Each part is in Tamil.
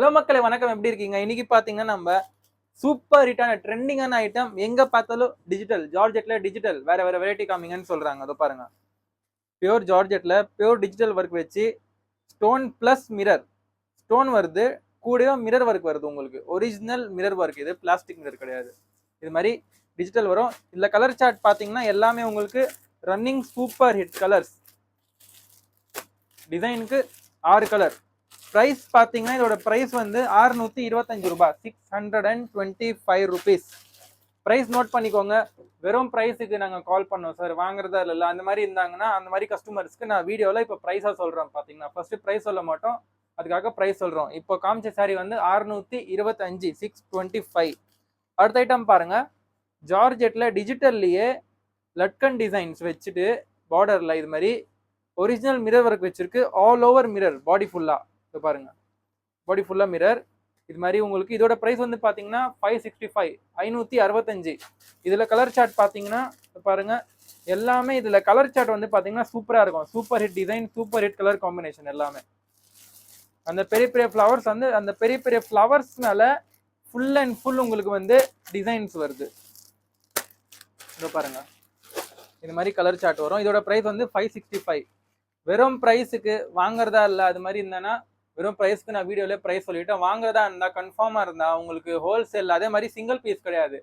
ஹலோ மக்களே வணக்கம், எப்படி இருக்கீங்க? இன்னைக்கு பாத்தீங்கன்னா நம்ம சூப்பர் ஹிட்டான ட்ரெண்டிங்கான ஐட்டம், எங்க பார்த்தாலும் டிஜிட்டல் ஜார்ஜெட்ல டிஜிட்டல் வேற வேற வெரைட்டி காமிங்கன்னு சொல்றாங்க. அதோ பாருங்க, பியூர் ஜார்ஜெட்ல பியூர் டிஜிட்டல் ஒர்க் வச்சு ஸ்டோன் பிளஸ் மிரர், ஸ்டோன் வருது கூடவே மிரர் ஒர்க் வருது. உங்களுக்கு ஒரிஜினல் மிரர் ஒர்க், இது பிளாஸ்டிக் மிரர் கிடையாது. இது மாதிரி டிஜிட்டல் வரும். இதுல கலர் சார்ட் பாத்தீங்கன்னா எல்லாமே உங்களுக்கு ரன்னிங் சூப்பர் ஹிட் கலர்ஸ். டிசைனுக்கு 6 கலர். பிரைஸ் பாத்தீங்கன்னா இதோட பிரைஸ் வந்து 625 ரூபாய், 625 rupees. பிரைஸ் நோட் பண்ணிக்கோங்க. வெறும் பிரைஸுக்கு நாங்க கால் பண்ணோம் சார், வாங்குறதா இல்ல அந்த மாதிரி இருந்தாங்கன்னா அந்த மாதிரி கஸ்டமர்ஸ்க்கு நான் வீடியோல இப்ப பிரைஸா சொல்றேன். பாத்தீங்கன்னா ஃபர்ஸ்ட் பிரைஸ் சொல்ல மாட்டோம், அதுக்காக பிரைஸ் சொல்றோம். இப்போ காமிச்ச சாரி வந்து 625, 625. அடுத்த ஐட்டம் பாருங்க, ஜார்ஜெட்ல டிஜிட்டல்லயே லட்கன் டிசைன்ஸ் வச்சுட்டு பார்டர்ல இது மாதிரி ஒரிஜினல் மிரர் ஒர்க் வச்சிருக்கு. ஆல் ஓவர் மிரர், பாடி ஃபுல்லா பாருங்க, பாடி ஃபுல்லா மிரர். இது மாதிரி உங்களுக்கு இதோட பிரைஸ் வந்து பாத்தீங்கன்னா 565, 565. இதுல கலர் சார்ட் பாத்தீங்கன்னா பாருங்க, எல்லாமே இதுல கலர் சார்ட் வந்து பாத்தீங்கன்னா சூப்பரா இருக்கும். Super hit design, super hit colour combination எல்லாமே. அந்த பெரிய பெரிய ஃப்ளவர்ஸ் வந்து அந்த பெரிய பெரிய ஃப்ளவர்ஸ்னால ஃபுல் அண்ட் ஃபுல் உங்களுக்கு வந்து டிசைன்ஸ் வருது. இதோ பாருங்க, இது மாதிரி கலர் சார்ட் வரும். இதோட பிரைஸ் வந்து 565. வெறும் பிரைஸுக்கு வாங்குறதா இல்ல அது மாதிரி இருந்தானா வெறும் பிரைஸ்க்கு நான் வீடியோல பிரைஸ் சொல்லிட்டேன். வாங்குறதா இருந்தா கன்ஃபார்மா இருந்தா உங்களுக்கு ஹோல்சேல், அதே மாதிரி சிங்கிள் பீஸ் கிடையாது,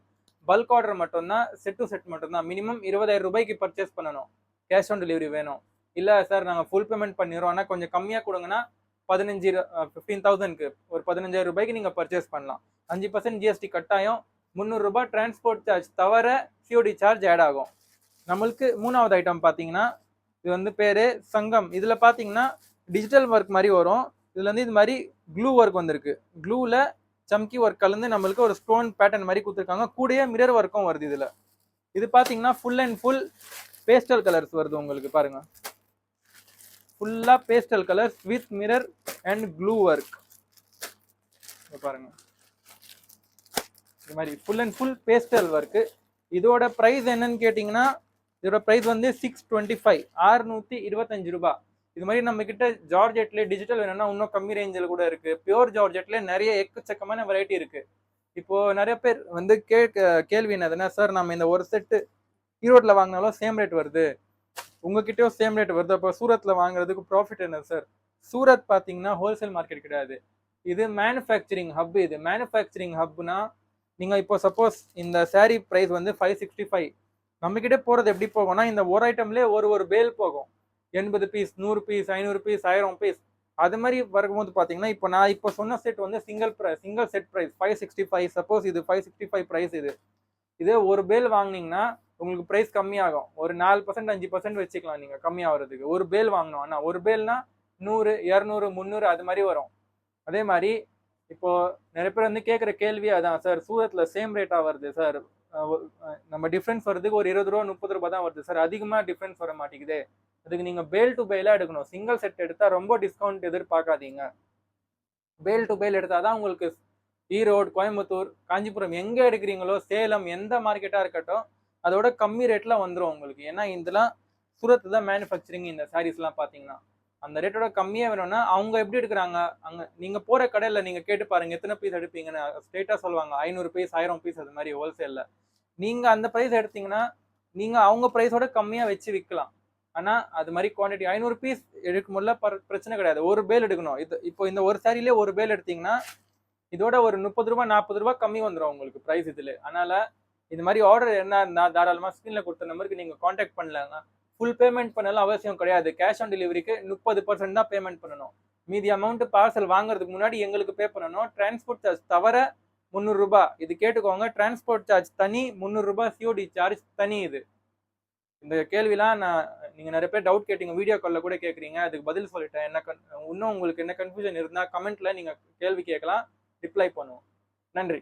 பல்க் ஆர்டர் மட்டும்தான், செட் டு செட் மட்டும்தான். மினிமம் 20,000 ரூபாய்க்கு பர்ச்சேஸ் பண்ணணும். கேஷ் ஆன் டெலிவரி வேணும். இல்ல சார் நாங்க ஃபுல் பேமெண்ட் பண்ணிடுறோம், ஆனா கொஞ்சம் கம்மியா கொடுங்கன்னா 15,000க்கு ஒரு 15,000 ரூபாய்க்கு நீங்க பர்ச்சேஸ் பண்ணலாம். 5% ஜிஎஸ்டி கட்டாயம். 300 ரூபாய் டிரான்ஸ்போர்ட் சார்ஜ் தவிர சிஓடி சார்ஜ் ஆட் ஆகும். நம்மளுக்கு மூணாவது ஐட்டம் பாத்தீங்கன்னா இது வந்து பேரு சங்கம். இதுல பாத்தீங்கன்னா டிஜிட்டல் ஒர்க் மாதிரி வரும். இதுல வந்து இது மாதிரி க்ளூ ஒர்க் வந்திருக்கு. க்ளூல சம்கி ஒர்க் கலந்து நம்மளுக்கு ஒரு ஸ்டோன் பேட்டர்ன் மாதிரி கொடுத்துருக்காங்க. கூடயே மிரர் ஒர்க்கும் வருது இதுல. இது பாத்தீங்கன்னா full and full pastel colours வருது உங்களுக்கு. பாருங்க, ஃபுல்லா pastel colours with mirror and glue work. பாருங்க, இது மாதிரி full and full pastel work. இதோட பிரைஸ் என்னன்னு கேட்டீங்கன்னா இதோட பிரைஸ் வந்து 625, 625 ரூபாய். இது மாதிரி நம்ம கிட்ட ஜார்ஜெட்ல டிஜிட்டல் வேணும்னா இன்னும் கம்மி ரேஞ்சில் கூட இருக்கு. பியூர் ஜார்ஜெட்ல நிறைய எக்கச்சக்கமான வெரைட்டி இருக்கு. இப்போ நிறைய பேர் வந்து கேள்வி என்னதுன்னா, சார் நம்ம இந்த ஒரு செட்டு ஈரோட்ல வாங்கினாலும் சேம் ரேட் வருது, உங்ககிட்டயும் சேம் ரேட் வருது, அப்போ சூரத்ல வாங்குறதுக்கு ப்ராஃபிட் என்ன சார்? சூரத் பாத்தீங்கன்னா ஹோல்சேல் மார்க்கெட் கிடையாது, இது மேனுஃபேக்சரிங் ஹப். இது மேனுஃபேக்சரிங் ஹப்னா நீங்க இப்போ சப்போஸ் இந்த சாரி பிரைஸ் வந்து 565, நம்ம கிட்ட போறது எப்படி போகும்னா இந்த ஒரு ஐட்டம்லேயே ஒரு பேல் போகும். 80 பீஸ், 100 பீஸ், 500 பீஸ், 1000 பீஸ். அது மாதிரி வரும்போது பாத்தீங்கன்னா இப்போ நான் இப்போ சொன்ன செட் வந்து சிங்கிள் செட் பிரைஸ் 565. சப்போஸ் இது 565 பிரைஸ். இதே ஒரு பேல் வாங்கினீங்கன்னா உங்களுக்கு பிரைஸ் கம்மியாகும். ஒரு 4%, 5% வச்சுக்கலாம் நீங்க கம்மி ஆகிறதுக்கு. ஒரு பேல் வாங்கணும், ஆனா ஒரு பேல்னா 100, 200, 300 அது மாதிரி வரும். அதே மாதிரி இப்போ நிறைய பேர் வந்து கேட்குற கேள்வி அதான், சார் சூரத்ல சேம் ரேட்டா வருது சார், நம்ம டிஃபரன்ஸ் வருதுக்கு ஒரு 20 ரூபா 30 ரூபாய் தான் வருது சார், அதிகமா டிஃபரன்ஸ் வர மாட்டேங்குது. அதுக்கு நீங்க பேல் டு பேலா எடுக்கணும். சிங்கிள் செட் எடுத்தா ரொம்ப டிஸ்கவுண்ட் எதிர்பார்க்காதீங்க. பேல் டு பேல் எடுத்தாதான் உங்களுக்கு ஈரோடு, கோயம்புத்தூர், காஞ்சிபுரம் எங்க எடுக்கிறீங்களோ, சேலம் எந்த மார்க்கெட்டா இருக்கட்டும் அதோட கம்மி ரேட்ல வந்துடும் உங்களுக்கு. ஏன்னா இதெல்லாம் சூரத் தான் மேனுஃபேக்சரிங். இந்த சாரீஸ் எல்லாம் பாத்தீங்கன்னா அந்த ரேட்டோட கம்மியா வேணும்னா அவங்க எப்படி எடுக்கிறாங்க, அங்க நீங்க போற கடையில நீங்க கேட்டு பாருங்க எத்தனை பீஸ் எடுப்பீங்கன்னு. ஸ்ட்ரெயிட்டா சொல்லுவாங்க 500 பீஸ், 1000 பீஸ் அது மாதிரி ஹோல்சேல்ல. நீங்க அந்த பிரைஸ் எடுத்தீங்கன்னா நீங்க அவங்க பிரைஸோட கம்மியா வச்சு விற்கலாம். ஆனா அது மாதிரி குவான்டிட்டி 500 பீஸ் எடுக்க முடியல பிரச்சனை கிடையாது, ஒரு பேல் எடுக்கணும். இது இப்போ இந்த ஒரு சாரிலே ஒரு பேல் எடுத்தீங்கன்னா இதோட ஒரு 30 ரூபாய் 40 ரூபாய் கம்மி வந்துடும் உங்களுக்கு பிரைஸ் இதுல. அதனால இது மாதிரி ஆர்டர் என்ன இருந்தா தாராளமா ஸ்கிரீன்ல கொடுத்த நம்பருக்கு நீங்க கான்டாக்ட் பண்ணலாங்க. ஃபுல் பேமெண்ட் பண்ணலாம் அவசியம் கிடையாது. கேஷ் ஆன் டெலிவரிக்கு 30% தான் பேமெண்ட் பண்ணணும். மீதி அமௌண்ட் பார்சல் வாங்குறதுக்கு முன்னாடி எங்களுக்கு பே பண்ணணும். டிரான்ஸ்போர்ட் சார்ஜ் தவிர 300 ரூபாய். இது கேட்டுக்கோங்க, டிரான்ஸ்போர்ட் சார்ஜ் தனி, 300 ரூபாய் சிஓடி சார்ஜ் தனி. இது இந்த கேள்விலாம் நீங்க நிறைய பேர் டவுட் கேட்டீங்க, வீடியோ கால்ல கூட கேட்குறீங்க, அதுக்கு பதில் சொல்லிட்டேன். இன்னும் உங்களுக்கு என்ன கன்ஃபியூஷன் இருந்தா கமெண்ட்ல நீங்க கேள்வி கேட்கலாம், ரிப்ளை பண்ணுவோம். நன்றி.